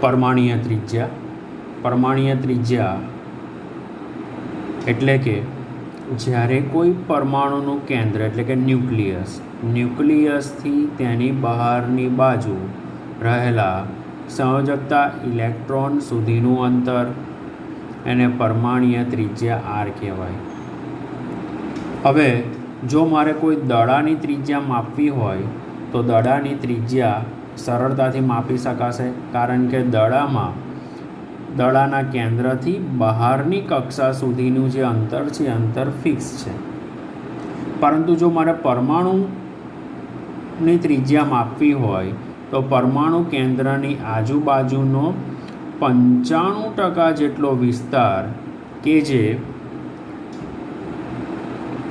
પરમાણ્વીય ત્રિજ્યા. પરમાણ્વીય ત્રિજ્યા એટલે કે જ્યારે કોઈ પરમાણુનું કેન્દ્ર એટલે કે ન્યુક્લિયસથી તેની બહારની બાજુ રહેલા સંયોજકતા ઇલેક્ટ્રોન સુધીનું અંતર એને પરમાણ્વીય ત્રિજ્યા આર કહેવાય. હવે જો મારે કોઈ દડાની ત્રિજ્યા માપવી હોય તો દડાની ત્રિજ્યા સરળતાથી માપી શકાશે, કારણ કે દડાના કેન્દ્રથી બહારની કક્ષા સુધીનું જે અંતર છે અંતર ફિક્સ છે. પરંતુ જો મારે પરમાણુની ત્રિજ્યા માપવી હોય તો પરમાણુ કેન્દ્રની આજુબાજુનો 95% જેટલો વિસ્તાર કે જે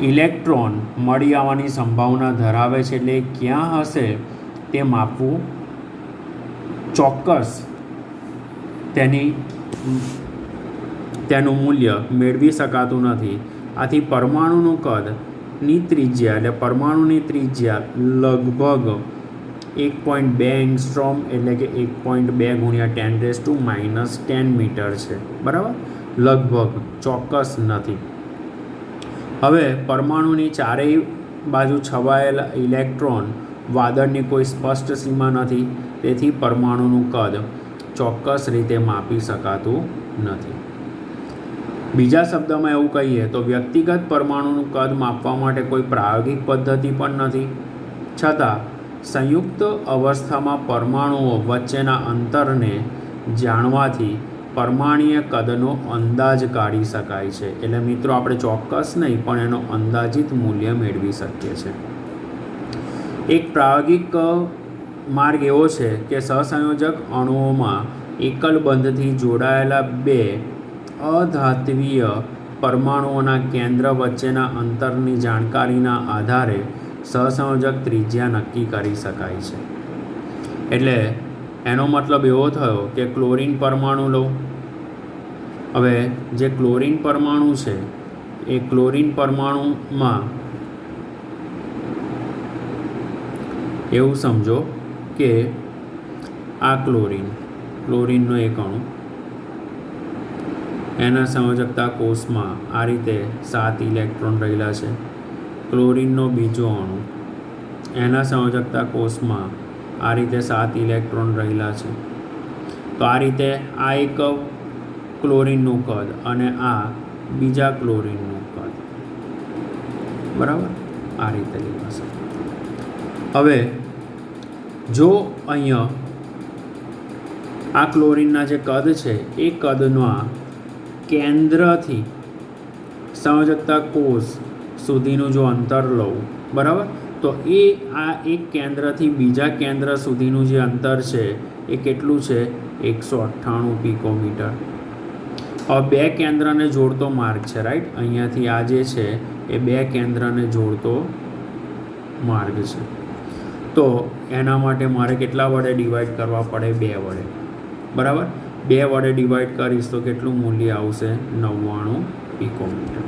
ઇલેક્ટ્રોન મળી આવવાની સંભાવના ધરાવે છે, એટલે ક્યાં હશે તે માપવું ચોક્કસ તેનું મૂલ્ય મેળવી શકાતું નથી. આથી પરમાણુનું કદની ત્રિજ્યા એટલે પરમાણુની ત્રિજ્યા લગભગ 1.2 એંગસ્ટ્રોમ એટલે કે 1.2 × 10⁻10 મીટર છે. બરાબર, લગભગ, ચોક્કસ નથી. હવે પરમાણુની ચારેય બાજુ છવાયેલા ઇલેક્ટ્રોન વાદળની કોઈ સ્પષ્ટ સીમા નથી, તેથી પરમાણુનું કદ ચોક્કસ રીતે માપી શકાતું નથી. બીજા શબ્દમાં એવું કહીએ તો વ્યક્તિગત પરમાણુનું કદ માપવા માટે કોઈ પ્રાયોગિક પદ્ધતિ પણ નથી, છતાં સંયુક્ત અવસ્થામાં પરમાણુઓ વચ્ચેના અંતરને જાણવાથી પરમાણ્વીય કદનો અંદાજ કાઢી શકાય છે. એટલે મિત્રો આપણે ચોક્કસ નહીં પણ એનો અંદાજિત મૂલ્ય મેળવી શકીએ છીએ. એક પ્રાયોગિક માર્ગ એવો છે કે સહસંયોજક અણુઓમાં એકલ બંધથી જોડાયેલા બે અધાત્વીય પરમાણુઓના કેન્દ્ર વચ્ચેના અંતરની જાણકારીના આધારે સહસંયોજક ત્રિજ્યા નક્કી કરી શકાય છે. એટલે એનો મતલબ એવો થયો કે ક્લોરીન પરમાણુ લો. હવે જે ક્લોરીન પરમાણુ છે એ ક્લોરીન પરમાણુમાં એવું સમજો કે આ ક્લોરીનનો એક અણુ, એના સંયોજકતા કોષમાં આ રીતે 7 ઇલેક્ટ્રોન રહેલા છે. ક્લોરીનનો બીજો અણુ, એના સંયોજકતા કોષમાં આ રીતે 7 ઇલેક્ટ્રોન રહેલા છે. તો આ રીતે આ એક ક્લોરીનનું કદ અને આ બીજા ક્લોરીનનું કદ, બરાબર, આ રીતે લેવાશે. હવે જો અહીંયા આ ક્લોરીનના જે કદ છે એ કદના કેન્દ્રથી સંયોજકતા કોષ સુધીનું જો અંતર લઉં, બરાબર, તો એ આ એક કેન્દ્રથી બીજા કેન્દ્ર સુધીનું જે અંતર છે એ કેટલું છે? 198 પિકોમીટર. હવે બે કેન્દ્રને જોડતો માર્ગ છે, રાઈટ, અહીંયાથી આ જે છે એ બે કેન્દ્રને જોડતો માર્ગ છે. તો એના માટે મારે કેટલા વડે ડિવાઈડ કરવા પડે? 2 વડે. બરાબર, 2 વડે ડિવાઈડ કરીશ તો કેટલું મૂલ્ય આવશે? 99 પિકોમીટર.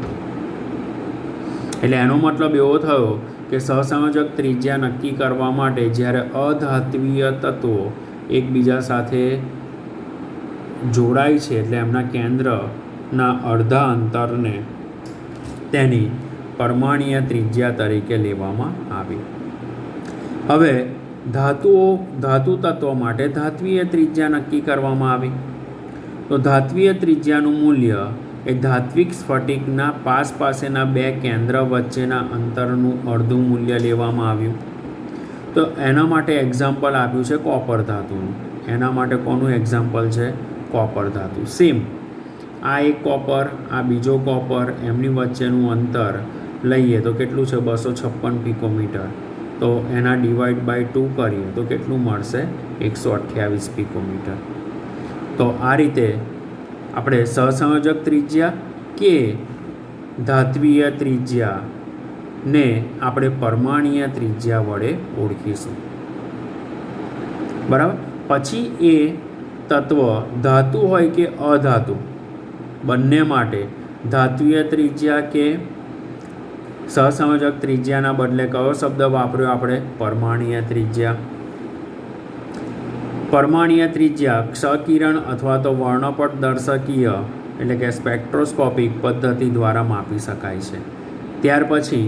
એટલે એનો મતલબ એવો થયો કે સહસંયોજક ત્રિજ્યા નક્કી કરવા માટે જ્યારે અધાત્વીય તત્વો એકબીજા સાથે જોડાય છે એટલે એમના કેન્દ્રના અડધા અંતરને તેની પરમાણ્વીય ત્રિજ્યા તરીકે લેવામાં આવી. હવે ધાતુ તત્વો માટે ધાત્વીય ત્રિજ્યા નક્કી કરવામાં આવી. તો ધાત્વીય ત્રિજ્યાનું મૂલ્ય એ ધાત્વિક સ્ફટિકના પાસેના બે કેન્દ્ર વચ્ચેના અંતરનું અડધું મૂલ્ય લેવામાં આવ્યું. તો એના માટે એક્ઝામ્પલ આપ્યું છે કોપર ધાતુનું. એના માટે કોનું એક્ઝામ્પલ છે? કોપર ધાતુ. સેમ આ એક કોપર, આ બીજો કોપર, એમની વચ્ચેનું અંતર લઈએ તો કેટલું છે? 256 પિકોમીટર. તો એના ડિવાઈડ બાય 2 કરીએ તો કેટલું મળશે? 128 પિકોમીટર. તો આ રીતે આપણે સહસંયોજક ત્રિજ્યા કે ધાત્વીય ત્રિજ્યાને આપણે પરમાણ્વીય ત્રિજ્યા વડે ઓળખીશું. બરાબર, પછી એ તત્વ ધાતુ હોય કે અધાતુ બંને માટે ધાત્વીય ત્રિજ્યા કે સહસંયોજક ત્રિજ્યાના બદલે કયો શબ્દ વાપર્યો આપણે? પરમાણ્વીય ત્રિજ્યા. પરમાણ્વીય ત્રિજ્યા ક્ષકિરણ અથવા તો વર્ણપટ દર્શકીય એટલે કે સ્પેક્ટ્રોસ્કોપિક પદ્ધતિ દ્વારા માપી શકાય છે. ત્યાર પછી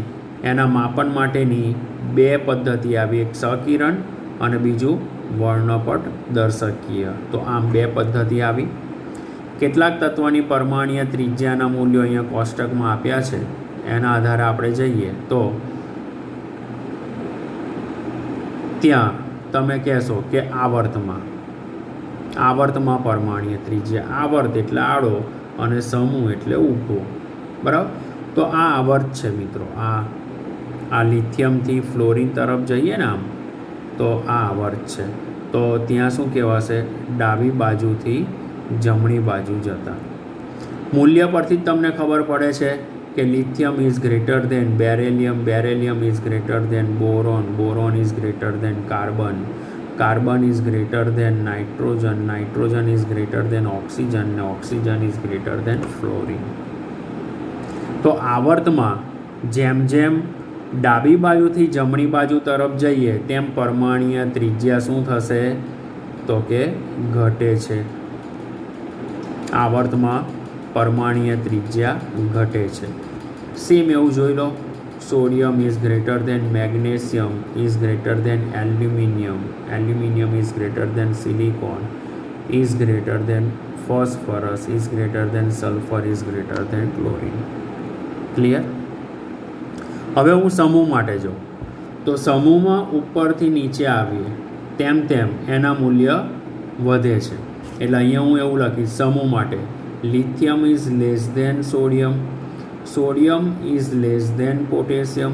એના માપન માટેની બે પદ્ધતિ આવી, એક ક્ષકિરણ અને બીજું વર્ણપટ દર્શકીય. તો આમ બે પદ્ધતિ આવી. કેટલાક તત્વની પરમાણ્વીય ત્રિજ્યાના મૂલ્યો અહીંયા કોષ્ટકમાં આપ્યા છે. એના આધારે આપણે જઈએ તો ત્યાં તમે કહેશો કે આવર્તમાં પરમાણ્વીય ત્રિજ્યા, આવર્ત એટલે આડો અને સમૂહ એટલે ઊભો, બરાબર. તો આ આવર્ત છે મિત્રો. આ લિથિયમથી ફ્લોરિન તરફ જઈએ ને આમ, તો આ આવર્ત છે. તો ત્યાં શું કહેવાશે? ડાબી બાજુથી જમણી બાજુ જતા. મૂલ્ય પરથી જ તમને ખબર પડે છે કે lithium is greater than beryllium, beryllium is greater than boron, boron is greater than carbon, carbon is greater than nitrogen, nitrogen is greater than oxygen ને oxygen is greater than fluorine. તો આવર્તમાં જેમ જેમ ડાબી બાજુથી જમણી બાજુ તરફ જઈએ તેમ પરમાણ્વીય ત્રિજ્યા શું થશે? તો કે ઘટે છે. આવર્તમાં પરમાણ્વીય ત્રિજ્યા ઘટે છે. સેમ એવું જોઈ લો. Sodium is greater than magnesium is greater than aluminium, aluminium is greater than silicon is greater than phosphorus is greater than sulphur is greater than chlorine. Clear? હવે હું સમૂહ માટે જાઉં તો સમૂહમાં ઉપરથી નીચે આવીએ તેમ તેમ એના મૂલ્ય વધે છે. એટલે અહીંયા હું એવું લખીશ સમૂહ માટે lithium is less than sodium, sodium is less than potassium,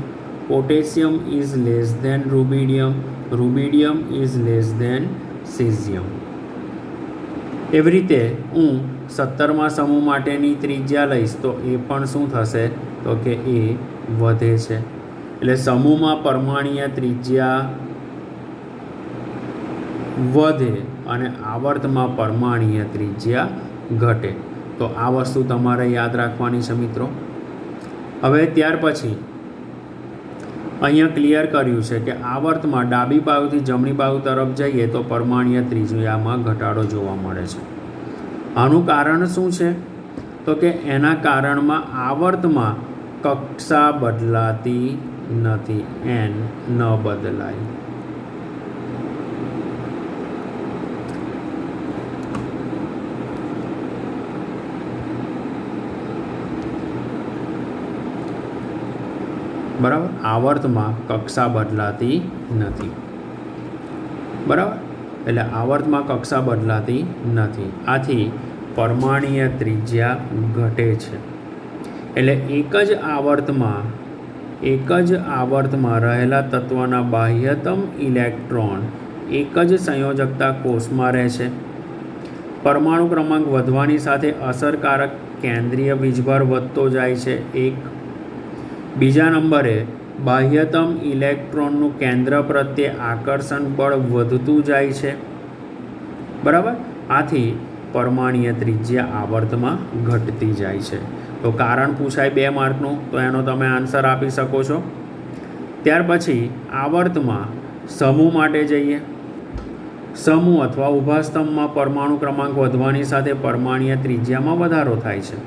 potassium is less than rubidium, rubidium is less than caesium. એવી રીતે હું 17મા સમૂહ માટેની ત્રિજ્યા લઈશ તો એ પણ શું થશે? તો કે એ વધે છે. એટલે સમૂહમાં પરમાણ્વીય ત્રિજ્યા વધે અને આવર્તમાં પરમાણ્વીય ત્રિજ્યા ઘટે. તો આ વસ્તુ તમારે યાદ રાખવાની છે મિત્રો. હવે ત્યાર પછી અહીંયા ક્લિયર કર્યું છે કે આવર્તમાં ડાબી બાજુથી જમણી બાજુ તરફ જઈએ તો પરમાણ્વીય ત્રિજ્યામાં ઘટાડો જોવા મળે છે. આનું કારણ શું છે? તો કે એના કારણમાં આવર્તમાં કક્ષા બદલાતી નથી, એન ન બદલાય. બરાબર? આવર્તમાં કક્ષા બદલાતી નથી. બરાબર? એટલે આવર્તમાં કક્ષા બદલાતી નથી. આથી પરમાણ્વીય ત્રિજ્યા ઘટે છે. એટલે એક જ આવર્તમાં રહેલા તત્વના બાહ્યતમ ઇલેક્ટ્રોન એક જ સંયોજકતા કોષમાં રહે છે. પરમાણુ ક્રમાંક વધવાની સાથે અસરકારક કેન્દ્રીય વીજભાર વધતો જાય છે. એક બીજા નંબરે બાહ્યતમ ઇલેક્ટ્રોનનું કેન્દ્ર પ્રત્યે આકર્ષણ બળ વધતું જાય છે. બરાબર? આથી પરમાણ્વીય ત્રિજ્યા આવર્તમાં ઘટતી જાય છે. તો કારણ પૂછાય 2 માર્કનું, તો એનો તમે આન્સર આપી શકો છો. ત્યાર પછી આવર્તમાં સમૂહ માટે જઈએ. સમૂહ અથવા ઊભા સ્તંભમાં પરમાણુ ક્રમાંક વધવાની સાથે પરમાણ્વીય ત્રિજ્યામાં વધારો થાય છે.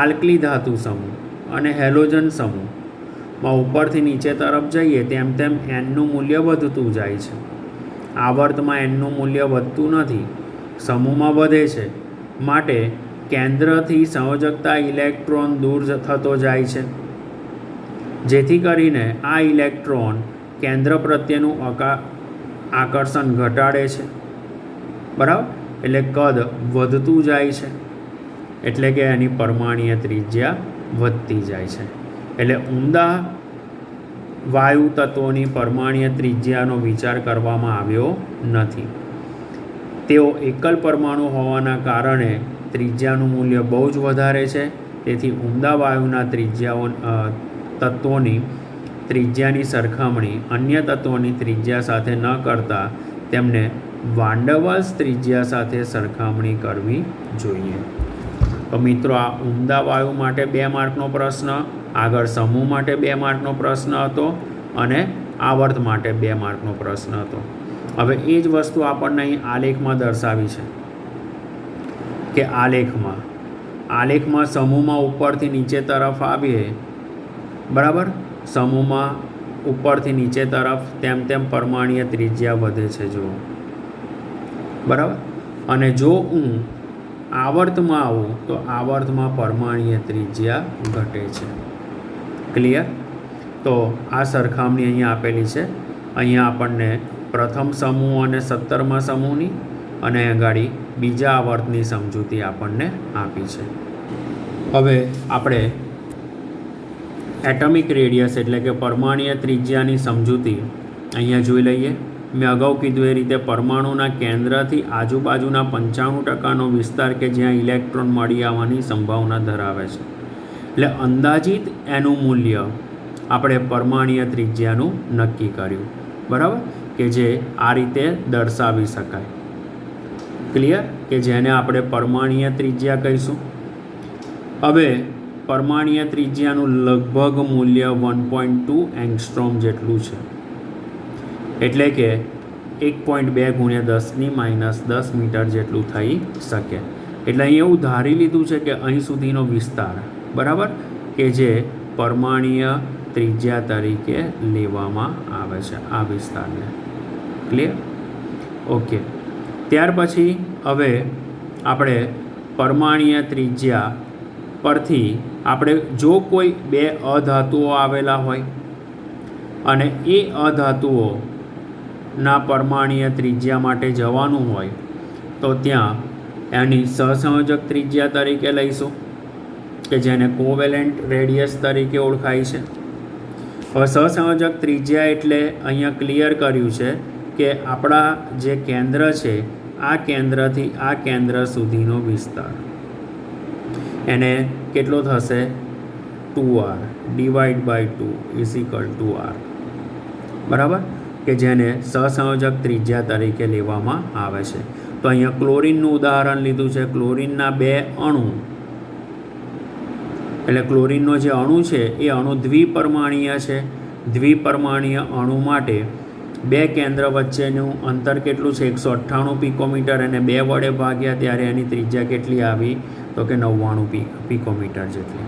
આલ્કલી ધાતુ સમૂહ અને હેલોજન સમૂહમાં ઉપરથી નીચે તરફ જઈએ તેમ તેમ એનનું મૂલ્ય વધતું જાય છે. આવર્તમાં એનનું મૂલ્ય વધતું નથી, સમૂહમાં વધે છે. માટે કેન્દ્રથી સંયોજકતા ઇલેક્ટ્રોન દૂર થતો જાય છે, જેથી કરીને આ ઇલેક્ટ્રોન કેન્દ્ર પ્રત્યેનું આકર્ષણ ઘટાડે છે. બરાબર? એટલે કદ વધતું જાય છે, એટલે કે એની પરમાણ્વીય ત્રિજ્યા વધતી જાય છે. એટલે ઉમદા વાયુ તત્વોની પરમાણ્વીય ત્રિજ્યાનો વિચાર કરવામાં આવ્યો નથી. તેઓ એકલ પરમાણુ હોવાના કારણે ત્રિજ્યાનું મૂલ્ય બહુ જ વધારે છે. તેથી ઉમદા વાયુના તત્વોની ત્રિજ્યાની સરખામણી અન્ય તત્વોની ત્રિજ્યા સાથે ન કરતાં તેમને વાન્ડરવાલ્સ ત્રિજ્યા સાથે સરખામણી કરવી જોઈએ. તો મિત્રો, આ ઉમદા વાયુ માટે 2 માર્કનો પ્રશ્ન, આગળ સમૂહ માટે 2 માર્કનો પ્રશ્ન હતો અને આવર્ત માટે 2 માર્કનો પ્રશ્ન હતો. હવે એ જ વસ્તુ આપણને અહીં આલેખમાં દર્શાવી છે કે આલેખમાં સમૂહમાં ઉપરથી નીચે તરફ આવીએ, બરાબર, સમૂહમાં ઉપરથી નીચે તરફ તેમ તેમ પરમાણીય ત્રિજ્યા વધે છે જુઓ, બરાબર. અને જો હું આવર્તમાં આવું તો આવર્તમાં પરમાણીય ત્રિજ્યા ઘટે છે. ક્લિયર? તો આ સરખામણી અહીંયા આપેલી છે. અહીંયા આપણને પ્રથમ સમૂહ અને 17મા સમૂહની અને ગાડી બીજા આવર્તની સમજૂતી આપણને આપી છે. હવે આપણે એટમિક રેડિયસ એટલે કે પરમાણુય ત્રિજ્યાની સમજૂતી અહીંયા જોઈ લઈએ. મેં અગાઉ કીધું એ રીતે પરમાણુના કેન્દ્રથી આજુબાજુના 95% વિસ્તાર કે જ્યાં ઇલેક્ટ્રોન મળી આવવાની સંભાવના ધરાવે છે. એટલે અંદાજિત એનું મૂલ્ય આપણે પરમાણુય ત્રિજ્યાનું નક્કી કર્યું, બરાબર, કે જે આ રીતે દર્શાવી શકાય. ક્લિયર? કે જેને આપણે પરમાણુય ત્રિજ્યા કહીશું. હવે પરમાણુય ત્રિજ્યાનું લગભગ મૂલ્ય 1.2 એંગસ્ટ્રોમ જેટલું છે, એટલે કે 1.2 × 10⁻10 મીટર જેટલું થઈ શકે. એટલે અહીં એવું ધારી લીધું છે કે અહીં સુધીનો વિસ્તાર, બરાબર, કે જે પરમાણુય ત્રિજ્યા તરીકે લેવામાં આવે છે આ વિસ્તારને. ક્લિયર? ઓકે. ત્યાર પછી હવે આપણે પરમાણુય ત્રિજ્યા પરથી આપણે જો કોઈ બે અધાતુઓ આવેલા હોય અને એ અધાતુઓના પરમાણુય ત્રિજ્યા માટે જવાનું હોય તો ત્યાં એની સહસંયોજક ત્રિજ્યા તરીકે લઈશું કે જેને કોવેલેન્ટ રેડિયસ તરીકે ઓળખાય છે. હવે સહસંયોજક ત્રિજ્યા એટલે અહીંયા ક્લિયર કર્યું છે કે આપણા જે કેન્દ્ર છે આ કેન્દ્રથી આ કેન્દ્ર સુધીનો વિસ્તાર, એને કેટલો થશે? 2r / 2 = r, બરાબર, કે જેને સહસંયોજક ત્રિજ્યા તરીકે લેવામાં આવે છે. તો અહીંયા ક્લોરીનનું ઉદાહરણ લીધું છે. ક્લોરીનના 2 અણુ, એટલે ક્લોરીનનો જે અણુ છે એ અણુ દ્વિપરમાણીય છે. દ્વિપરમાણીય અણુ માટે બે કેન્દ્ર વચ્ચેનું અંતર કેટલું છે? 198 પિકોમીટર, અને 2 વડે ભાગ્યા ત્યારે એની ત્રિજ્યા કેટલી આવી? તો કે 99 પિકોમીટર જેટલી.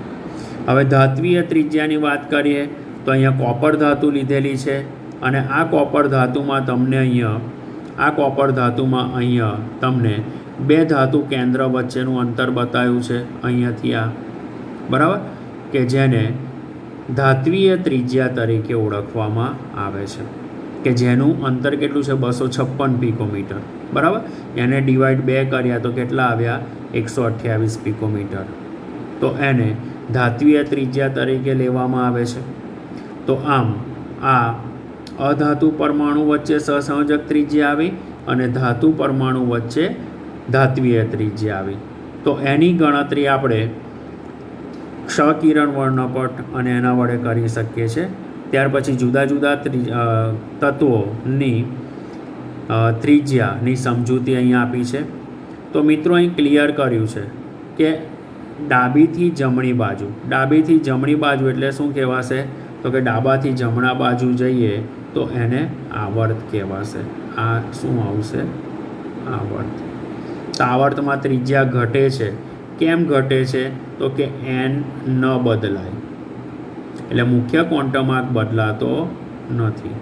હવે ધાત્વીય ત્રિજ્યાની વાત કરીએ તો અહીંયા કોપર ધાતુ લીધેલી છે અને આ કોપર ધાતુમાં તમને બે ધાતુ કેન્દ્ર વચ્ચેનું અંતર બતાવ્યું છે અહીંયાથી આ, બરાબર, કે જેને ધાત્વીય ત્રિજ્યા તરીકે ઓળખવામાં આવે છે, કે જેનું અંતર કેટલું છે? 256 પિકોમીટર, બરાબર. એને ડિવાઈડ 2 કર્યા તો કેટલા આવ્યા? 128 પિકોમીટર. તો એને ધાત્વીય ત્રિજ્યા તરીકે લેવામાં આવે છે. તો આમ આ અધાતુ પરમાણુ વચ્ચે સહસંયોજક ત્રિજ્યા આવી અને ધાતુ પરમાણુ વચ્ચે ધાત્વીય ત્રિજ્યા આવી. તો એની ગણતરી આપણે ક્ષકિરણ વર્ણપટ અને એના વડે કરી શકીએ છીએ. ત્યાર પછી જુદા જુદા તત્વોની ત્રિજ્યાની સમજૂતી અહીંયા આપી છે. તો મિત્રો અહીં ક્લિયર કર્યું છે કે ડાબીથી જમણી બાજુ એટલે શું કહેવાશે? તો કે ડાબાથી જમણા બાજુ જઈએ તો એને આવર્ત કહેવાશે. આ શું આવશે? આવર્ત. તો આવર્તમાં ત્રિજ્યા ઘટે છે. કેમ ઘટે છે? તો કે n ન બદલાય, એટલે મુખ્ય ક્વોન્ટમ આંક બદલાતો નથી.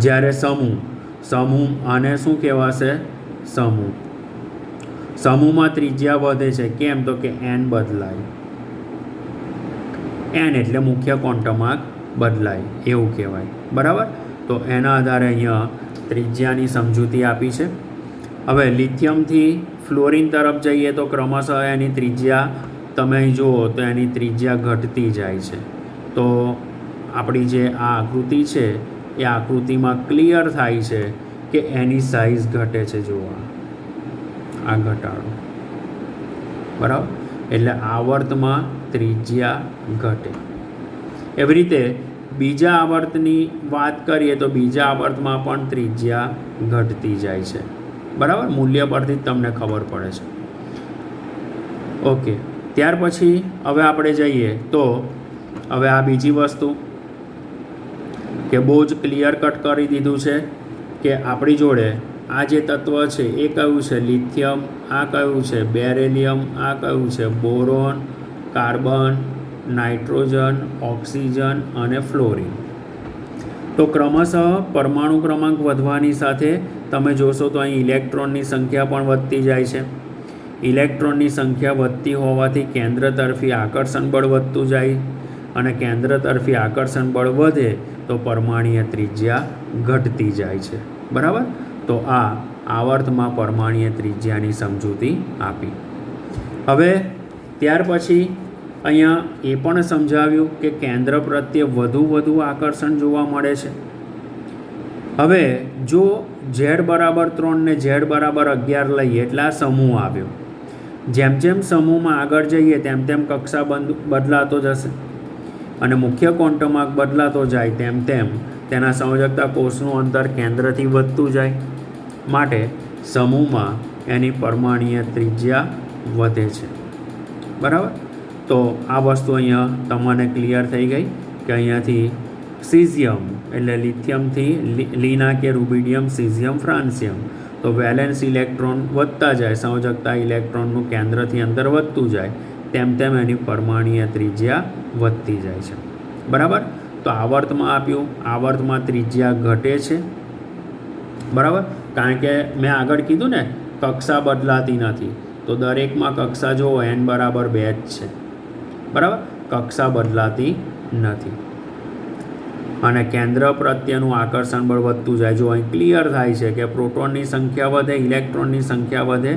જ્યારે સમૂહ આને શું કહેવાશે? સમૂહમાં ત્રિજ્યા વધે છે. કેમ? તો કે n બદલાય. n એટલે મુખ્ય ક્વોન્ટમ આંક બદલાય એવું કહેવાય, બરાબર. તો એના આધારે અહીંયા ત્રિજ્યાની સમજૂતી આપી છે. હવે લિથિયમથી ફ્લોરિન તરફ જઈએ તો ક્રમશઃ એની ત્રિજ્યા તમે અહીં જુઓ તો એની ત્રિજ્યા ઘટતી જાય છે. તો આપણી જે આ આકૃતિ છે એ આકૃતિમાં ક્લિયર થાય છે કે એની સાઇઝ ઘટે છે. જુઓ આ ઘટાડો, બરાબર, એટલે આવર્તમાં ત્રિજ્યા ઘટે. એવી રીતે બીજા આવર્તની વાત કરીએ તો બીજા આવર્તમાં પણ ત્રિજ્યા ઘટતી જાય છે, બરાબર. મૂલ્ય પરથી જ તમને ખબર પડે છે. ઓકે. ત્યાર પછી હવે આપણે જઈએ તો હવે આ બીજી વસ્તુ કે બહુ જ ક્લિયર કટ કરી દીધું છે કે આપણી જોડે આ જે તત્વ છે એ કયું છે? લિથિયમ. આ કયું છે? બેરેલિયમ. આ કયું છે? બોરોન, કાર્બન, નાઇટ્રોજન, ઓક્સિજન અને ફ્લોરિન. તો ક્રમશઃ પરમાણુ ક્રમાંક વધવાની સાથે તમે જોશો તો અહીં ઇલેક્ટ્રોનની સંખ્યા પણ વધતી જાય છે. ઇલેક્ટ્રોનની સંખ્યા વધતી હોવાથી કેન્દ્ર તરફી આકર્ષણ બળ વધતું જાય અને કેન્દ્ર તરફી આકર્ષણ બળ વધે તો પરમાણુય ત્રિજ્યા ઘટતી જાય છે. બરાબર? તો આ આવર્તમાં પરમાણુય ત્રિજ્યાની સમજૂતી આપી. હવે ત્યાર પછી અહીંયા એ પણ સમજાવ્યું કે કેન્દ્ર પ્રત્યે વધુ આકર્ષણ જોવા મળે છે. હવે જો Z=3 ને Z=11 લઈએ એટલે આ સમૂહ આવ્યો. જેમ જેમ સમૂહમાં આગળ જઈએ તેમ તેમ કક્ષા બદલાતો જશે અને મુખ્ય ક્વોન્ટમ આંક બદલાતો જાય તેમ તેમ તેના સંયોજકતા કોષનું અંતર કેન્દ્રથી વધતું જાય. માટે સમૂહમાં એની પરમાણુય ત્રિજ્યા વધે છે. બરાબર? તો આ વસ્તુ અહીંયા તમને ક્લિયર થઈ ગઈ કે અહીંયાથી સીઝિયમ એટલે લિથિયમથી લીના કે રૂબિડિયમ, સીઝિયમ, ફ્રાન્સિયમ. તો વેલેન્સ ઇલેક્ટ્રોન વધતા જાય, સંયોજકતા ઇલેક્ટ્રોનનું કેન્દ્રથી અંતર વધતું જાય તેમ તેમ એની પરમાણુય ત્રિજ્યા વધતી જાય છે. બરાબર? તો આવર્તમાં આપ્યું, આવર્તમાં ત્રિજ્યા ઘટે છે. બરાબર? કારણ કે મેં આગળ કીધું ને કક્ષા બદલાતી નથી, તો દરેકમાં કક્ષા જો n=2 જ છે. બરાબર? કક્ષા બદલાતી નથી અને કેન્દ્ર પ્રત્યેનું આકર્ષણ બળ વધતું જાય. જો અહીં ક્લિયર થાય છે કે પ્રોટોનની સંખ્યા વધે, ઇલેક્ટ્રોનની સંખ્યા વધે,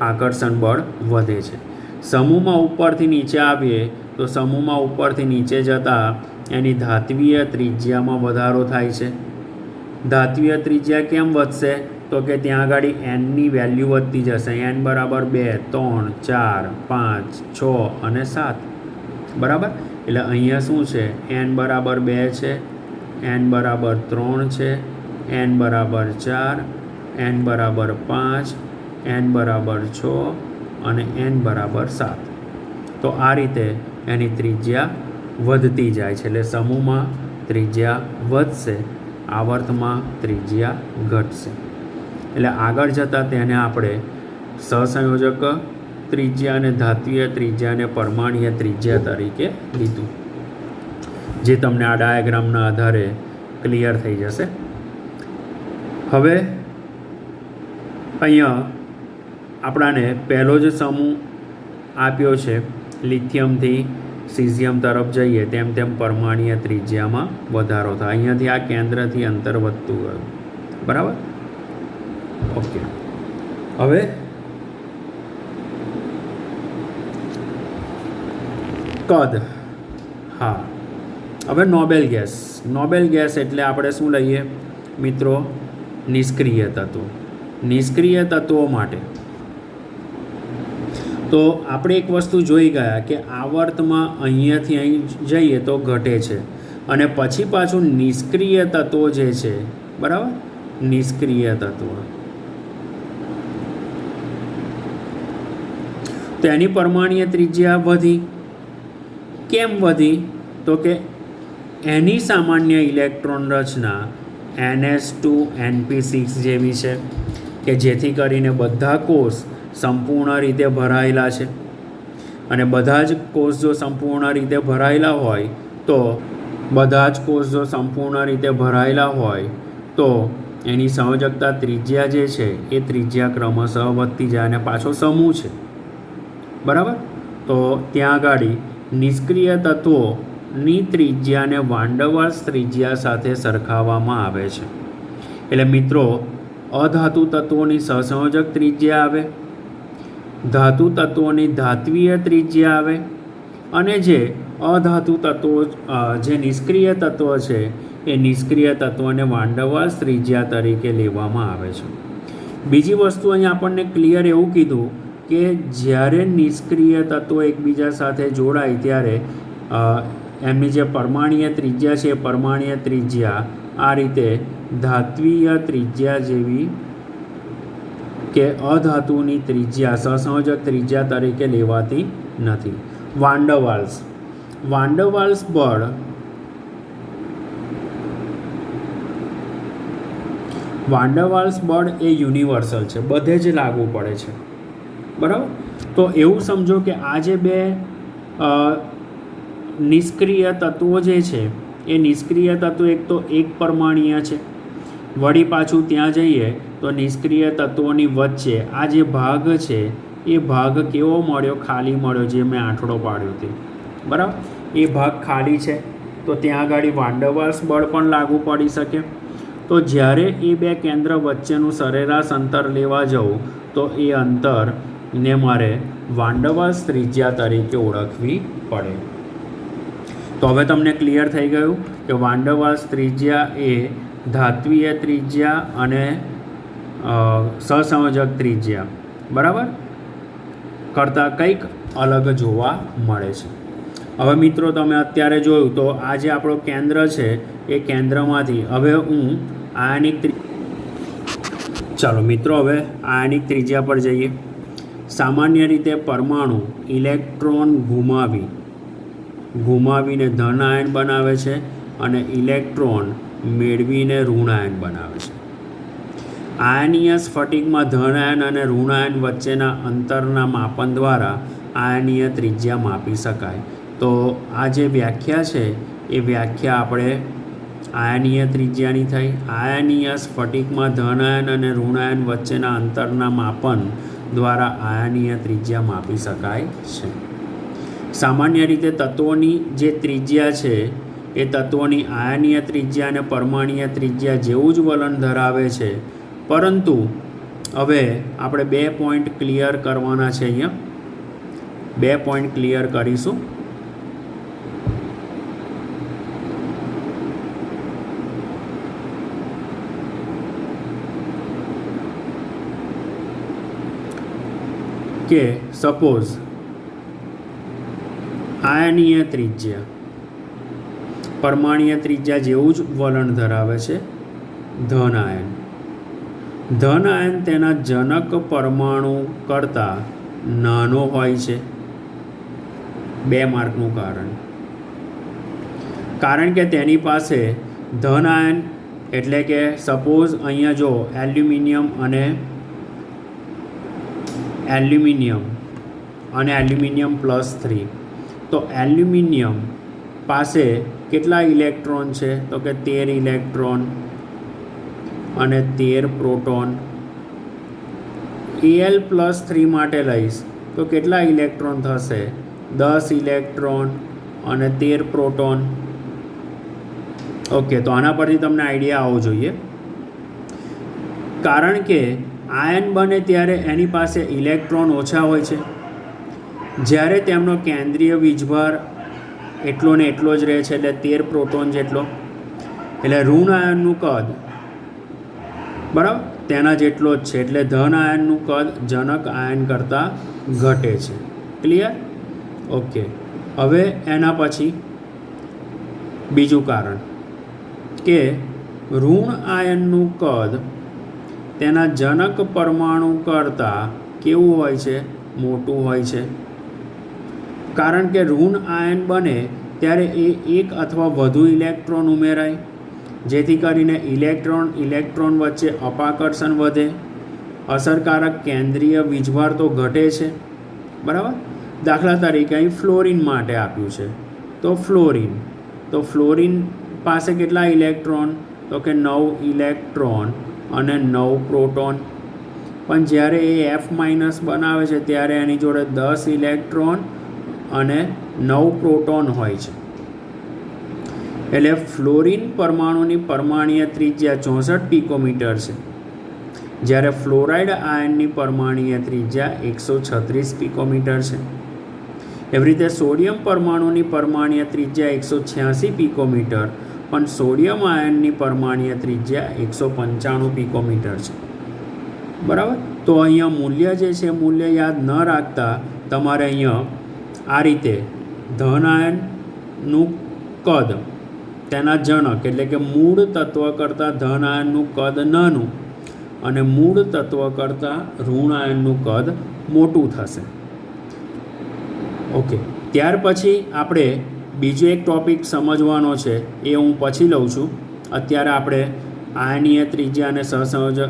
આકર્ષણ બળ વધે છે. સમૂહમાં ઉપરથી નીચે આવીએ તો સમૂહમાં ઉપરથી નીચે જતાં એની ધાત્વીય ત્રિજ્યામાં વધારો થાય છે. ધાત્વીય ત્રિજ્યા કેમ વધશે? તો કે ત્યાં આગળ એનની વેલ્યુ વધતી જશે. n=2, 3, 4, 5, 6 અને 7. બરાબર? એટલે અહીંયા શું છે? n=2 છે, n=3 છે, n=4, n=5, n=6 અને n=7. તો આ રીતે એની ત્રિજ્યા વધતી જાય છે. એટલે સમૂહમાં ત્રિજ્યા વધશે, આવર્તમાં ત્રિજ્યા ઘટશે. એટલે આગળ જતાં તેને આપણે સહસંયોજક ત્રિજ્યા અને ધાત્વીય ત્રિજ્યા અને પરમાણુય ત્રિજ્યા તરીકે લીધું, જે તમને આ ડાયાગ્રામના આધારે ક્લિયર થઈ જશે. હવે અહીંયા આપણાને પહેલો જ સમૂહ આપ્યો છે, લિથિયમથી સીઝિયમ તરફ જઈએ તેમ તેમ પરમાણુય ત્રિજ્યામાં વધારો થાય. અહીંયાથી આ કેન્દ્રથી અંતર વધતું ગયું. બરાબર? ઓકે. હવે કદ. હા, હવે નોબેલ ગેસ. નોબેલ ગેસ એટલે આપણે શું લઈએ મિત્રો? નિષ્ક્રિય તત્વો. નિષ્ક્રિય તત્વો માટે તો આપણે એક વસ્તુ જોઈ ગયા કે આવર્તમાં અહીંયાથી અહીં જઈએ તો ઘટે છે અને પછી પાછું નિષ્ક્રિય તત્વો જે છે, બરાબર, નિષ્ક્રિય તત્વો તો એની પરમાણુય ત્રિજ્યા વધી. કેમ વધી? તો કે એની સામાન્ય ઇલેક્ટ્રોન રચના NH2 જેવી છે કે જેથી કરીને બધા કોષ સંપૂર્ણ રીતે ભરાયેલા છે અને બધા જ કોષ જો સંપૂર્ણ રીતે ભરાયેલા હોય તો તો એની સંયોજકતા ત્રિજ્યા જે છે એ ત્રિજ્યા ક્રમશઃ વધતી જાય અને પાછો સમૂહ છે. બરાબર? તો ત્યાં આગળ નિષ્ક્રિય તત્વોની ત્રિજ્યાને વાન ડર વાલ્સ ત્રિજ્યા સાથે સરખાવવામાં આવે છે. એટલે મિત્રો અધાતુ તત્વોની સહસંયોજક ત્રિજ્યા આવે, ધાતુ તત્વોની ધાત્વીય ત્રિજ્યા આવે અને જે અધાતુ તત્વો જે નિષ્ક્રિય તત્વ છે એ નિષ્ક્રિય તત્વોને વાન ડર વાલ્સ ત્રિજ્યા તરીકે લેવામાં આવે છે. બીજી વસ્તુ અહીં આપણને ક્લિયર એવું કીધું કે જ્યારે નિષ્ક્રિય તત્વો એકબીજા સાથે જોડાય ત્યારે એમની જે પરમાણુય ત્રિજ્યા છે એ પરમાણુય ત્રિજ્યા આ રીતે ધાત્વીય ત્રિજ્યા જેવી કે અધાતુની ત્રિજ્યા સહસંયોજક ત્રિજ્યા તરીકે લેવાતી નથી. વાન ડર વાલ્સ બળ વાન્ડરવાલ્સ બળ એ યુનિવર્સલ છે, બધે જ લાગુ પડે છે, બરાબર. તો એવું સમજો કે આ જે બે નિષ્ક્રિય તત્વો જે છે એ નિષ્ક્રિય તત્વો એક તો એક પરમાણીય છે, વળી પાછું ત્યાં જઈએ તો નિષ્ક્રિય તત્વોની વચ્ચે આ જે ભાગ છે એ ભાગ કેવો મળ્યો? ખાલી મળ્યો, જે મેં આંકડો પાડ્યો તે, બરાબર. એ ભાગ ખાલી છે તો ત્યાં આગળ વાન્ડરવાલ્સ બળ પણ લાગુ પડી શકે. તો જ્યારે એ બે કેન્દ્ર વચ્ચેનું સરેરાશ અંતર લેવા જાઉં તો એ અંતરને મારે વાન્ડરવાલ્સ ત્રિજ્યા તરીકે ઓળખવી પડે. તો હવે તમને ક્લિયર થઈ ગયું કે વાન્ડરવાલ્સ ત્રિજ્યા એ ધાત્વીય ત્રિજ્યા અને સહસંયોજક ત્રિજ્યા, બરાબર, કરતાં કંઈક અલગ જોવા મળે છે. હવે મિત્રો તમે અત્યારે જોયું તો આ જે આપણો કેન્દ્ર છે એ કેન્દ્રમાંથી હવે હું આયનિક ચાલો મિત્રો હવે આયનિક ત્રિજ્યા પર જઈએ. સામાન્ય રીતે પરમાણુ ઇલેક્ટ્રોન ઘુમાવીને ધન આયન બનાવે છે અને ઇલેક્ટ્રોન મેળવીને ઋણ આયન બનાવે છે. આયનીય સ્ફટિકમાં ધન આયન અને ઋણ આયન વચ્ચેના અંતરના માપન દ્વારા આયનીય ત્રિજ્યા માપી શકાય. તો આ જે વ્યાખ્યા છે એ વ્યાખ્યા આપણે આયનીય ત્રિજ્યાની થઈ. આયનીય સ્ફટિકમાં ધન આયન અને ઋણ આયન વચ્ચેના અંતરના માપન દ્વારા આયનીય ત્રિજ્યા માપી શકાય છે. સામાન્ય રીતે તત્વોની જે ત્રિજ્યા છે એ તત્વોની આયનીય ત્રિજ્યા અને પરમાણ્વીય ત્રિજ્યા જેવું જ વલણ ધરાવે છે, પરંતુ હવે આપણે 2 પોઈન્ટ ક્લિયર કરવાના છે. અહીંયા 2 પોઈન્ટ ક્લિયર કરીશું. કે સપોઝ આયનીય ત્રિજ્યા પરમાણ્વીય ત્રિજ્યા જેવું જ વલણ ધરાવે છે. ધન આયન તેના જનક પરમાણુ કરતાં નાનો હોય છે. 2 માર્કનું કારણ કે તેની પાસે ધન આયન એટલે કે સપોઝ અહીંયા જો એલ્યુમિનિયમ અને એલ્યુમિનિયમ +3, તો એલ્યુમિનિયમ પાસે કેટલા ઇલેક્ટ્રોન છે? તો કે 13 ઇલેક્ટ્રોન અને 13 પ્રોટોન. Al+3 માટે લઈશ તો કેટલા ઇલેક્ટ્રોન થશે? 10 ઇલેક્ટ્રોન અને 13 પ્રોટોન. ઓકે, તો આના પરથી તમને આઈડિયા આવવો જોઈએ. કારણ કે આયન બને ત્યારે એની પાસે ઇલેક્ટ્રોન ઓછા હોય છે, જ્યારે તેમનો કેન્દ્રીય વીજભાર એટલો ને એટલો જ રહે છે, એટલે 13 પ્રોટોન જેટલો. એટલે ઋણ આયનનું કદ બરાબર તેના જેટલો જ છે, એટલે ધન આયનનું કદ જનક આયન કરતાં ઘટે છે. ક્લિયર? ઓકે, હવે એના પછી બીજું કારણ કે ઋણ આયનનું કદ તેના જનક પરમાણુ કરતાં કેવું હોય છે? મોટું હોય છે. કારણ કે ઋણ આયન બને ત્યારે એ એક અથવા વધુ ઇલેક્ટ્રોન ઉમેરાય, જેથી કરીને ઇલેક્ટ્રોન વચ્ચે અપાકર્ષણ વધે. અસરકારક કેન્દ્રીય વીજભાર તો ઘટે છે, બરાબર. દાખલા તરીકે અહીં ફ્લોરિન માટે આપ્યું છે, તો ફ્લોરિન પાસે કેટલા ઇલેક્ટ્રોન? તો કે 9 ઇલેક્ટ્રોન અને 9 પ્રોટોન. પણ જ્યારે એ F- બનાવે છે ત્યારે એની જોડે 10 ઇલેક્ટ્રોન અને 9 પ્રોટોન હોય છે. એટલે ફ્લોરિન પરમાણુની પરમાણ્વીય ત્રિજ્યા 64 પિકોમીટર છે, જ્યારે ફ્લોરાઇડ આયનની પરમાણ્વીય ત્રિજ્યા 136 પિકોમીટર છે. એવી રીતે સોડિયમ પરમાણુની પરમાણ્વીય ત્રિજ્યા 186 પિકોમીટર, પણ સોડિયમ આયનની પરમાણ્વીય ત્રિજ્યા 195 પિકોમીટર છે, બરાબર. તો અહીંયા મૂલ્ય જે છે મૂલ્ય યાદ ન રાખતા તમારે અહીંયા આ રીતે ધન આયનનું કદ તેના જનક એટલે કે મૂળ તત્વ કરતાં ધન આયનનું કદ નાનું અને મૂળ તત્વ કરતાં ઋણ આયનનું કદ મોટું થશે. ઓકે, ત્યાર પછી આપણે બીજો એક ટૉપિક સમજવાનો છે, એ હું પછી લઉં છું. અત્યારે આપણે આયનીય ત્રિજ્યા અને સહસંયોજક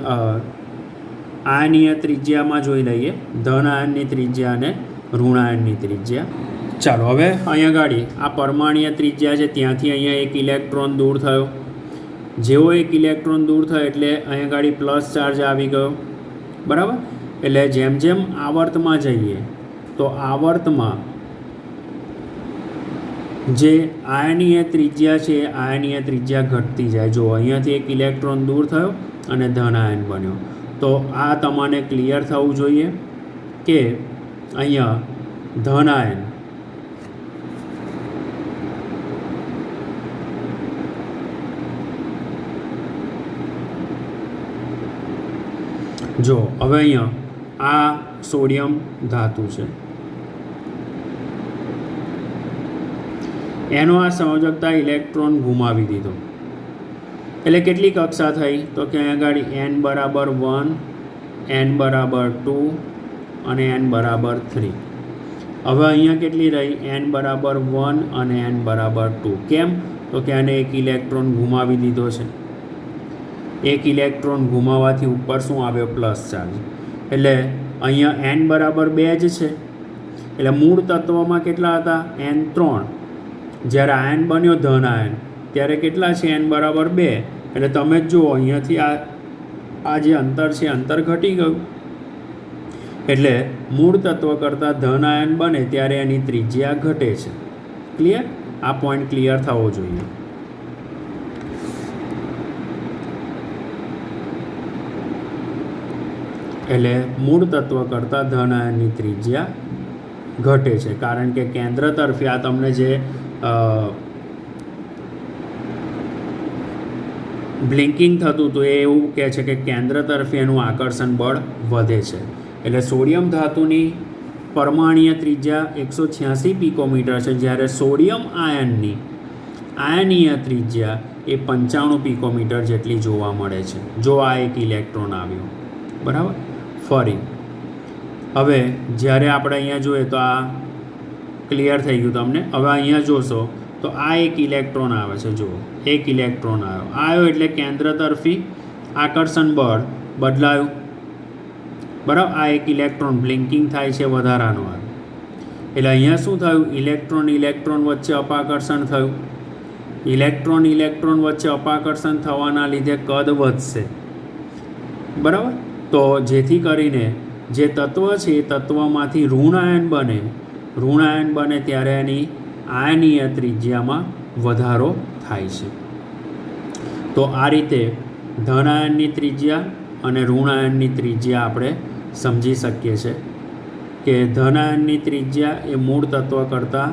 આયનીય ત્રિજ્યામાં જોઈ લઈએ ધન આયનની ત્રિજ્યા અને ઋણ આયનની ત્રિજ્યા. ચાલો હવે અહીંયા ગાડી આ પરમાણ્વીય ત્રિજ્યા છે ત્યાંથી અહીંયા એક ઇલેક્ટ્રોન દૂર થયો. જેવો એક ઇલેક્ટ્રોન દૂર થયો એટલે અહીંયા ગાડી પ્લસ ચાર્જ આવી ગયો. બરાબર. એટલે જેમ જેમ આવર્તમાં જઈએ તો આવર્તમાં જે આયનીય ત્રિજ્યા છે આયનીય ત્રિજ્યા ઘટતી જાય. જો અહીંયાથી એક ઇલેક્ટ્રોન દૂર થયો અને ધન આયન બન્યો. તો આ તમને ક્લિયર થવું જોઈએ કે અહીંયા ધન આયન જો હવે અહીંયા આ સોડિયમ ધાતુ છે, એનો આ સંયોજકતા ઇલેક્ટ્રોન ગુમાવી દીધો. એટલે કેટલી કક્ષા થઈ તો કે અહીંયા આગળ n બરાબર 1, n બરાબર 2 અને n બરાબર 3. હવે અહીંયા કેટલી રહી n બરાબર 1 અને n બરાબર 2. કેમ તો કે આને એક ઇલેક્ટ્રોન ગુમાવી દીધો છે. એક ઇલેક્ટ્રોન ગુમાવવાથી ઉપર શું આવ્યો પ્લસ ચાર્જ. એટલે અહીંયા n બરાબર 2 જ છે. એટલે મૂળ તત્વમાં કેટલા હતા n3. જ્યારે આયન બન્યો ધન આયન ત્યારે કેટલા છે n બરાબર 2. એટલે તમે જ જુઓ અહીંયાથી આ જે અંતર છે અંતર ઘટી ગયું. એટલે મૂળ તત્વ કરતાં ધન આયન બને ત્યારે એની ત્રિજ્યા ઘટે છે. ક્લિયર? આ પોઈન્ટ ક્લિયર થવો જોઈએ. એટલે મૂળ તત્વ કરતાં ધન આયનની ત્રિજ્યા ઘટે છે કારણ કે કેન્દ્ર તરફી આ તમને જે બ્લિંકિંગ થતું હતું એ એવું કહે છે કે કેન્દ્ર તરફી એનું આકર્ષણ બળ વધે છે. એટલે સોડિયમ ધાતુની પરમાણ્વીય ત્રિજ્યા 186 પિકોમીટર છે, જ્યારે સોડિયમ આયનની આયનીય ત્રિજ્યા એ 95 પિકોમીટર જેટલી જોવા મળે છે. જો આ એક ઇલેક્ટ્રોન આવ્યો. બરાબર. ફરી હવે જ્યારે આપણે અહીંયા જોઈએ તો આ ક્લિયર થઈ ગયું તમને. હવે અહીંયા જોશો તો આ એક ઇલેક્ટ્રોન આવે છે. જુઓ એક ઇલેક્ટ્રોન આવ્યો એટલે કેન્દ્ર તરફી આકર્ષણ બળ બદલાયું. બરાબર. આ એક ઇલેક્ટ્રોન બ્લિંકિંગ થાય છે વધારાનો આવ્યો. એટલે અહીંયા શું થયું ઇલેક્ટ્રોન વચ્ચે અપાકર્ષણ થયું. ઇલેક્ટ્રોન વચ્ચે અપાકર્ષણ થવાના લીધે કદ વધશે. બરાબર. તો જેથી કરીને જે તત્વ છે એ તત્વમાંથી ઋણ આયન બને ત્યારે એની આયનીય ત્રિજ્યામાં વધારો થાય છે. તો આ રીતે ધન આયનની ત્રિજ્યા અને ઋણ આયનની ત્રિજ્યા આપણે સમજી શકીએ છીએ કે ધન આયનની ત્રિજ્યા એ મૂળ તત્વ કરતાં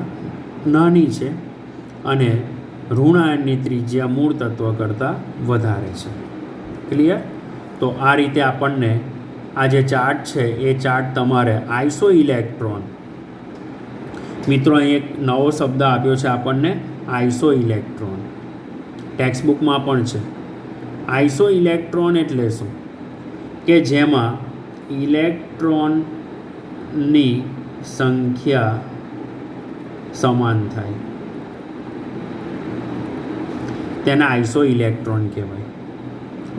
નાની છે અને ઋણ આયનની ત્રિજ્યા મૂળ તત્વ કરતાં વધારે છે. ક્લિયર? તો આ રીતે આપણને આ જે ચાર્ટ છે એ ચાર્ટ તમારે આઇસો ઇલેક્ટ્રોન, મિત્રો અહીં એક નવો શબ્દ આપ્યો છે આપણને આઇસો ઇલેક્ટ્રોન, ટેક્સ્ટબુકમાં પણ છે. આઇસો ઇલેક્ટ્રોન એટલે શું કે જેમાં ઇલેક્ટ્રોનની સંખ્યા સમાન થાય તેને આઇસો ઇલેક્ટ્રોન કહેવાય.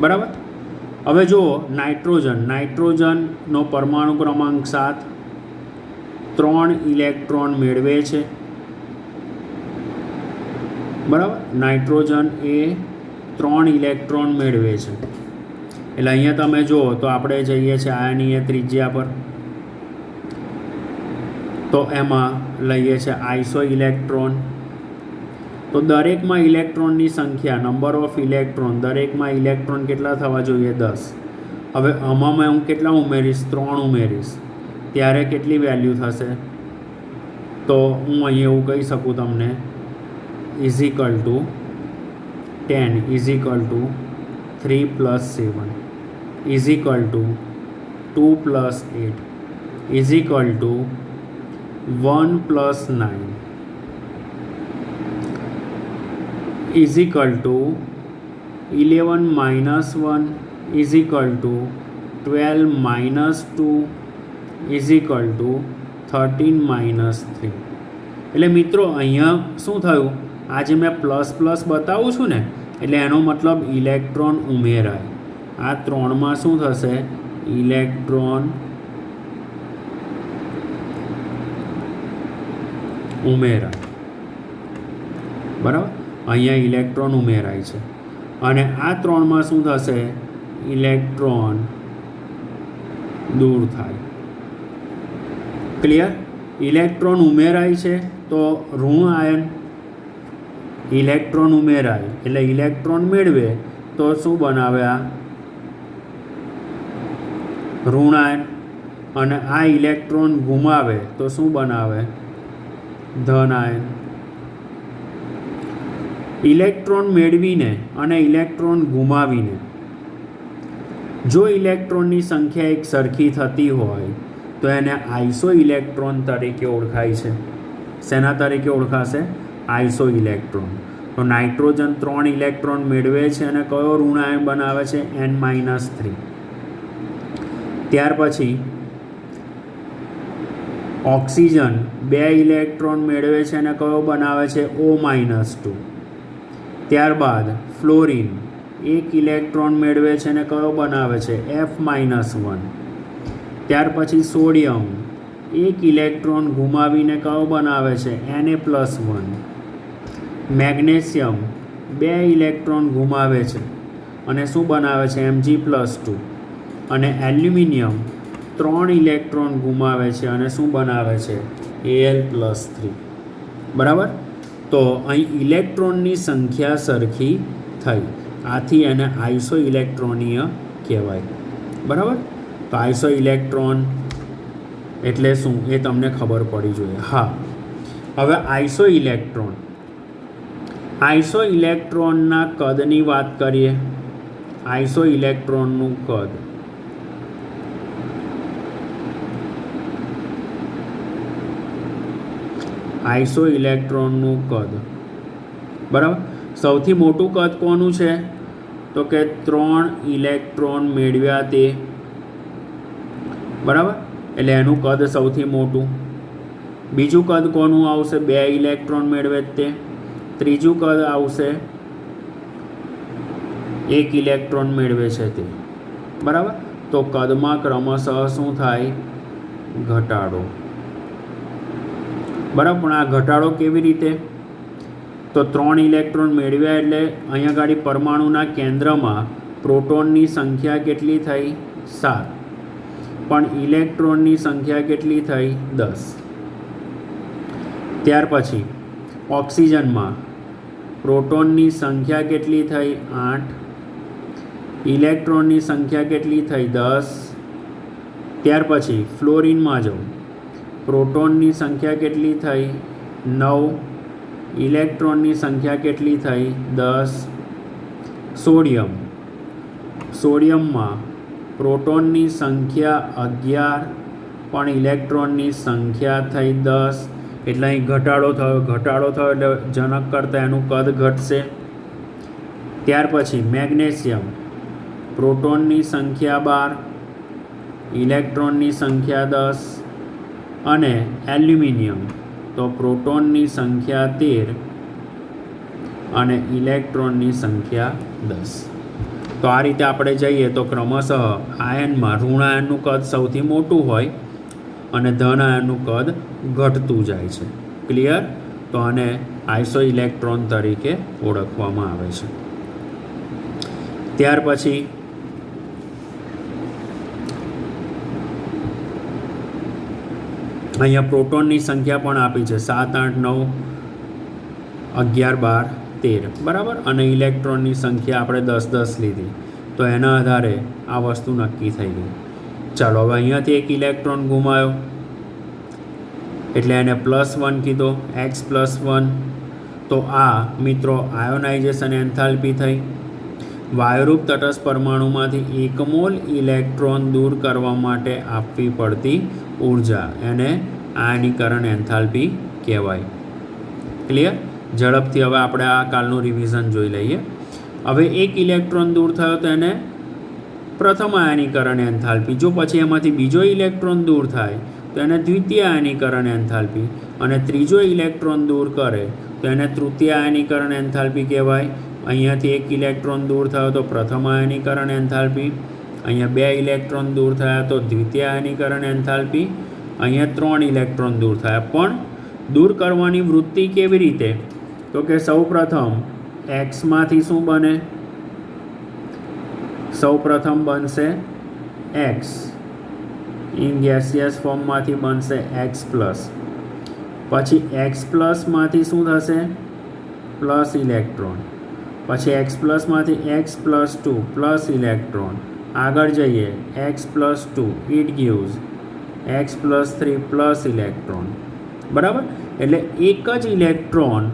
બરાબર. હવે જુઓ નાઇટ્રોજનનો પરમાણુ ક્રમાંક 7, 3 ઇલેક્ટ્રોન મેળવે છે. બરાબર. નાઇટ્રોજન એ 3 ઇલેક્ટ્રોન મેળવે છે. એટલે અહીંયા તમે જુઓ તો આપણે જઈએ છીએ આયનીય ત્રિજ્યા પર, તો એમાં લઈએ છીએ આઇસો ઇલેક્ટ્રોન. તો દરેકમાં ઇલેક્ટ્રોનની સંખ્યા નંબર ઓફ ઇલેક્ટ્રોન, દરેકમાં ઇલેક્ટ્રોન કેટલા થવા જોઈએ 10. હવે આમાં હું કેટલા ઉમેરીશ 3 ઉમેરીશ ત્યારે કેટલી વેલ્યુ થશે તો હું અહીં એવું કહી શકું તમને =10 3 + 7 =2 + 8 =1 + 9 =11 - 1 12 - 2 13 - 3. એટલે મિત્રો અહીંયા શું થયું, આ જે મેં પ્લસ બતાવું છું ને એટલે એનો મતલબ ઇલેક્ટ્રોન ઉમેરાય. આ 3માં શું થશે? ઇલેક્ટ્રોન ઉમેરાય. બરાબર, અહીંયા ઇલેક્ટ્રોન ઉમેરાય છે. અને આ 3માં શું થશે? ઇલેક્ટ્રોન દૂર થાય. ક્લિયર? ઇલેક્ટ્રોન ઉમેરાય છે તો ઋણ આયન, ઇલેક્ટ્રોન ઉમેરાય એટલે ઇલેક્ટ્રોન મેળવે તો શું બનાવે? આ ઋણ આયન. અને આ ઇલેક્ટ્રોન ગુમાવે તો શું બનાવે? ધન આયન. ઇલેક્ટ્રોન મેળવીને અને ઇલેક્ટ્રોન ગુમાવીને, જો ઇલેક્ટ્રોનની સંખ્યા એક સરખી થતી હોય તો એને આઇસો ઇલેક્ટ્રોન તરીકે ઓળખાય છે. શેના તરીકે ઓળખાશે? Iso electron. તો નાઇટ્રોજન 3 ઇલેક્ટ્રોન મેળવે છે અને કયો ઋણ આયન બનાવે છે? N-3. ત્યાર પછી ઓક્સિજન 2 ઇલેક્ટ્રોન મેળવે છે અને કયો બનાવે છે? O-2. ત્યારબાદ ફ્લોરિન 1 ઇલેક્ટ્રોન મેળવે છે અને કયો બનાવે છે? F-1. ત્યાર પછી સોડિયમ 1 ઇલેક્ટ્રોન ગુમાવીને કયો બનાવે છે? Na+1. મેગ્નેશિયમ 2 ઇલેક્ટ્રોન ગુમાવે છે અને શું બનાવે છે? Mg+2. અને એલ્યુમિનિયમ 3 ઇલેક્ટ્રોન ગુમાવે છે અને શું બનાવે છે? Al+3. બરાબર. તો અહીં ઇલેક્ટ્રોનની સંખ્યા સરખી થઈ, આથી એને આઇસો ઇલેક્ટ્રોનીય કહેવાય. બરાબર. તો આઇસો ઇલેક્ટ્રોન એટલે શું એ તમને ખબર પડી જોઈએ. હા, હવે આઇસો ઇલેક્ટ્રોનના કદની વાત કરીએ. આઇસો ઇલેક્ટ્રોનનું કદ બરાબર. સૌથી મોટું કદ કોનું છે? તો કે 3 ઇલેક્ટ્રોન મેળવ્યા તે. બરાબર, એટલે એનું કદ સૌથી મોટું. બીજું કદ કોનું આવશે? 2 ઇલેક્ટ્રોન મેળવે તે. ત્રીજું કદ આવશે 1 ઇલેક્ટ્રોન મેળવે છે તે. બરાબર. તો કદમાં ક્રમશઃ શું થાય? ઘટાડો. બરાબર. પણ આ ઘટાડો કેવી રીતે? તો 3 ઇલેક્ટ્રોન મેળવ્યા એટલે અહીંયા આગળ પરમાણુના કેન્દ્રમાં પ્રોટોનની સંખ્યા કેટલી થઈ? 7. પણ ઇલેક્ટ્રોનની સંખ્યા કેટલી થઈ? 10. ત્યાર પછી ઓક્સિજનમાં પ્રોટોનની સંખ્યા કેટલી થઈ? 8. ઇલેક્ટ્રોનની સંખ્યા કેટલી થઈ? 10. ત્યાર પછી ફ્લોરિનમાં જાઓ, પ્રોટોનની સંખ્યા કેટલી થઈ? 9. ઇલેક્ટ્રોનની સંખ્યા કેટલી થઈ? 10. સોડિયમમાં પ્રોટોનની સંખ્યા 11 પણ ઇલેક્ટ્રોનની સંખ્યા થઈ 10. એટલે અહીં ઘટાડો થયો એટલે જનક કરતાં એનું કદ ઘટશે. ત્યાર પછી મેગ્નેશિયમ પ્રોટોનની સંખ્યા 12, ઇલેક્ટ્રોનની સંખ્યા 10. અને એલ્યુમિનિયમ તો પ્રોટોનની સંખ્યા 13 અને ઇલેક્ટ્રોનની સંખ્યા 10. તો આ રીતે આપણે જઈએ તો ક્રમશઃ આયનમાં ઋણ આયનનું કદ સૌથી મોટું હોય અને ધન આયનનું કદ ઘટતું જાય છે. ક્લિયર? તો આને આઇસો ઇલેક્ટ્રોન તરીકે ઓળખવામાં આવે છે. ત્યાર પછી અહીંયા પ્રોટોનની સંખ્યા પણ આપી છે 7, 8, 9, 11, 12, 13. બરાબર. અને ઇલેક્ટ્રોનની સંખ્યા આપણે 10, 10 લીધી. તો એના આધારે આ વસ્તુ નક્કી થઈ ગઈ. ચાલો, હવે અહીંયાથી એક ઇલેક્ટ્રોન ગુમાયો એટલે એને +1 કીધો, X+1. તો આ મિત્રો આયોનાઇઝેશન એન્થાલ્પી થઈ. વાયુરૂપ તટસ્થ પરમાણુમાંથી 1 મોલ ઇલેક્ટ્રોન દૂર કરવા માટે આપવી પડતી ઉર્જા એને આયનીકરણ એન્થાલ્પી કહેવાય. ક્લિયર? ઝડપથી હવે આપણે આ કાલનું રિવિઝન જોઈ લઈએ. હવે એક ઇલેક્ટ્રોન દૂર થયો તો એને પ્રથમ આયનીકરણ એન્થાલ્પી. જો પછી એમાંથી બીજો ઇલેક્ટ્રોન દૂર થાય તો એને દ્વિતીય આયનીકરણ એન્થાલ્પી. અને ત્રીજો ઇલેક્ટ્રોન દૂર કરે તો એને તૃતીય આયનીકરણ એન્થાલ્પી કહેવાય. અહીંયાથી 1 ઇલેક્ટ્રોન દૂર થયો તો પ્રથમ આયનીકરણ એન્થાલ્પી, અહીંયા 2 ઇલેક્ટ્રોન દૂર થયા તો દ્વિતીય આયનીકરણ એન્થાલ્પી, અહીંયા 3 ઇલેક્ટ્રોન દૂર થયા. પણ દૂર કરવાની વૃત્તિ કેવી રીતે? તો કે સૌપ્રથમ એક્સમાંથી શું બને? સૌપ્રથમ બનશે એક્સ, ઇન ગેસિયસ ફોર્મમાંથી બનશે એક્સ પ્લસ. પછી એક્સ પ્લસમાંથી શું થશે? Plus electron. પછી એક્સ પ્લસમાંથી એક્સ પ્લસ 2 પ્લસ ઇલેક્ટ્રોન. આગળ જઈએ, X plus 2 it gives X plus 3 plus electron. બરાબર? એટલે એક જ ઇલેક્ટ્રોન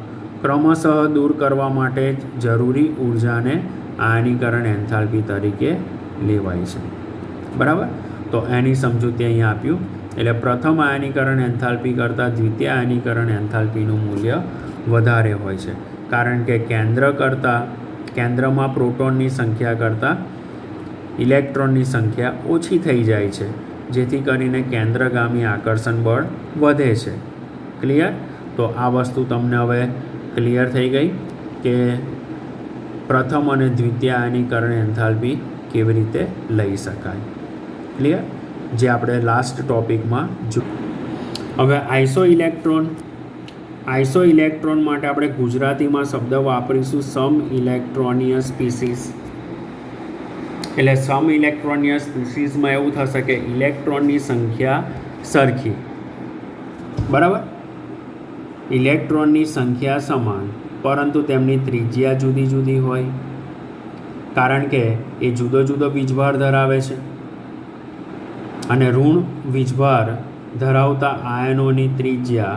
ક્રમશઃ દૂર કરવા માટે જરૂરી ઉર્જાને આયનીકરણ એન્થાલ્પી તરીકે લેવાય છે. બરાબર? તો એની સમજૂતી અહીંયા આપ્યું. એટલે પ્રથમ આયનીકરણ એન્થાલ્પી કરતાં દ્વિતીય આયનીકરણ એન્થાલ્પીનું મૂલ્ય વધારે હોય છે, કારણ કે કેન્દ્રમાં પ્રોટોનની સંખ્યા કરતાં ઇલેક્ટ્રોનની સંખ્યા ઓછી થઈ જાય છે, જેથી કરીને કેન્દ્રગામી આકર્ષણ બળ વધે છે. ક્લિયર? તો આ વસ્તુ તમને હવે ક્લિયર થઈ ગઈ કે પ્રથમ અને દ્વિતીય આયનીકરણ એન્થાલ્પી કેવી રીતે લઈ શકાય. ક્લિયર? જે આપણે લાસ્ટ ટોપિકમાં હવે આઇસો ઇલેક્ટ્રોન માટે આપણે ગુજરાતીમાં શબ્દ વાપરીશું સમ ઇલેક્ટ્રોનિયસ સ્પીસીસ. એટલે સમ ઇલેક્ટ્રોનિયસ સ્પીસીસમાં એવું થશે કે ઇલેક્ટ્રોનની સંખ્યા સરખી. બરાબર? ઇલેક્ટ્રોનની સંખ્યા સમાન, પરંતુ તેમની ત્રિજ્યા જુદી જુદી હોય, કારણ કે એ જુદો જુદો વીજભાર ધરાવે છે. અને ઋણ વીજભાર ધરાવતા આયનોની ત્રિજ્યા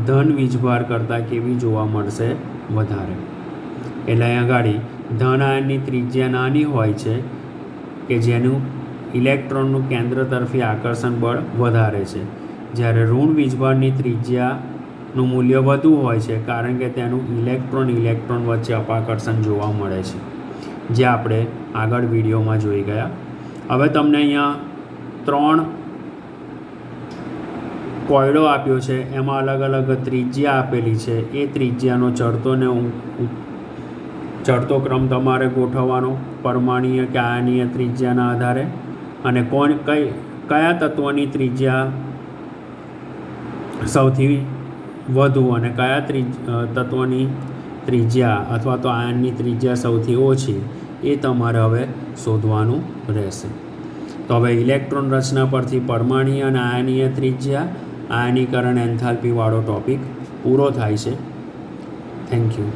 ધન વીજભાર કરતાં કેવી જોવા મળશે? વધારે. એટલે અહીં આગળ ધન આયનની ત્રિજ્યા નાની હોય છે, કે જેનું ઇલેક્ટ્રોનનું કેન્દ્ર તરફી આકર્ષણ બળ વધારે છે, જ્યારે ઋણ વીજભારની ત્રિજ્યાનું મૂલ્ય વધુ હોય છે, કારણ કે તેનું ઇલેક્ટ્રોન વચ્ચે અપાકર્ષણ જોવા મળે છે, જે આપણે આગળ વિડીયોમાં જોઈ ગયા. હવે તમને અહીંયા 3 કોયડો આપ્યો છે, એમાં અલગ અલગ ત્રિજ્યા આપેલી છે. એ ત્રિજ્યાનો ચડતો ક્રમ તમારે ગોઠવવાનો પરમાણુય કે આયનીય ત્રિજ્યાના આધારે, અને કયા તત્વની ત્રિજ્યા સૌથી વધુ અને કયા તત્વની ત્રિજ્યા અથવા તો આયનની ત્રિજ્યા સૌથી ઓછી, એ તમારે હવે શોધવાનું રહેશે. તો હવે ઇલેક્ટ્રોન રચના પરથી પરમાણુય અને આયનીય ત્રિજ્યા, આયનીકરણ એન્થાલ્પીવાળો ટોપિક પૂરો થાય છે. Thank you.